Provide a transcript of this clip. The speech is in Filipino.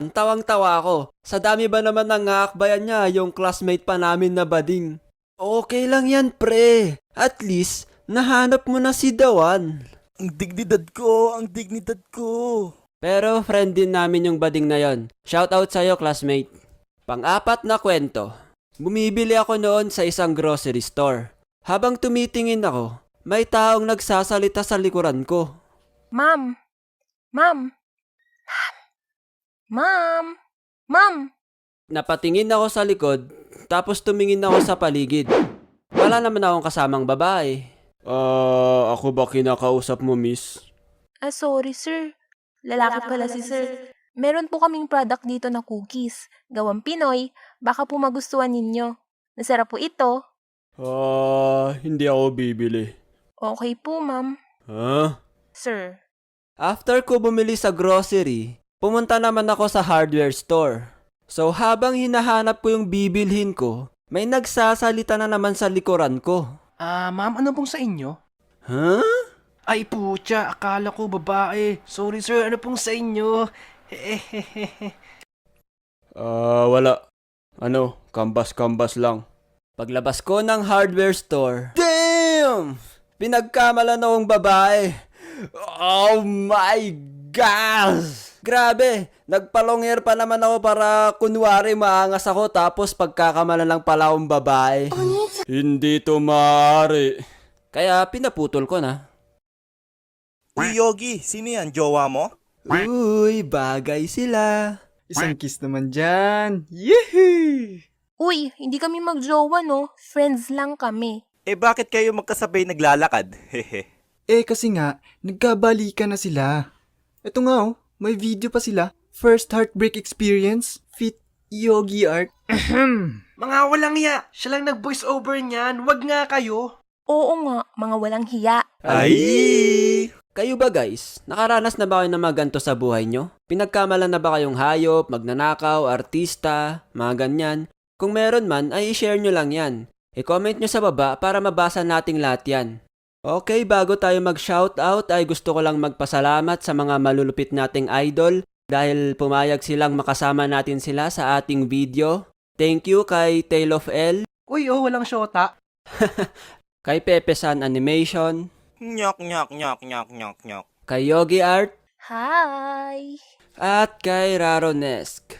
Tawang-tawa ako. Sa dami ba naman ng aakbayan niya yung classmate pa namin na bading? Okay lang yan, pre. At least, nahanap mo na si Dawan. Ang dignidad ko. Pero friend din namin yung bading na yon. Shoutout sa'yo, classmate. Pang-apat na kwento. Bumibili ako noon sa isang grocery store. Habang tumitingin ako, may taong nagsasalita sa likuran ko. Ma'am! Ma'am! Ma'am! Ma'am! Napatingin ako sa likod, tapos tumingin ako sa paligid. Wala naman akong kasamang babae. Ako ba kinakausap mo, miss? Sorry sir. Lalaki pala si sir. Meron po kaming product dito na cookies. Gawang Pinoy, baka po magustuhan ninyo. Nasarap po ito. Hindi ako bibili. Okay po, ma'am. Huh? Sir. After ko bumili sa grocery, pumunta naman ako sa hardware store. So habang hinahanap ko yung bibilhin ko, may nagsasalita na naman sa likuran ko. Ma'am, ano pong sa inyo? Huh? Ay, putya, akala ko babae. Sorry sir, ano pong sa inyo? Wala. Kambas-kambas lang. Paglabas ko ng hardware store, damn! Pinagkamalan akong babae. Oh my gosh! Grabe! Nagpa-long hair pa naman ako para kunwari maangas ako tapos pagkakamalan lang pala akong babae. Hindi to maaari. Kaya pinaputol ko na. Uy, Yogi, sino yan? Jowa mo? Uy, bagay sila. Isang kiss naman dyan. Yehey! Uy, hindi kami magjowa no. Friends lang kami. Bakit kayo magkasabay naglalakad? Kasi nga, nagkabalikan na sila. Eto nga may video pa sila. First heartbreak experience, fit Yogi Art. Mga walang hiya, siya lang nag-voice over niyan. Wag nga kayo. Oo nga, mga walang hiya. Ay! Kayo ba guys, nakaranas na ba kayo ng mga ganito sa buhay nyo? Pinagkamalan na ba kayong hayop, magnanakaw, artista, mga ganyan? Kung meron man, ay i-share nyo lang yan. I-comment nyo sa baba para mabasa nating lahat yan. Okay, bago tayo mag-shoutout ay gusto ko lang magpasalamat sa mga malulupit nating idol dahil pumayag silang makasama natin sila sa ating video. Thank you kay Tale of L, Uy, walang shota. kay Pepe San Animation, Nyok, nyok, nyok, nyok, nyok, nyok. kay Yogi Art, Hi! at kay Raronesk.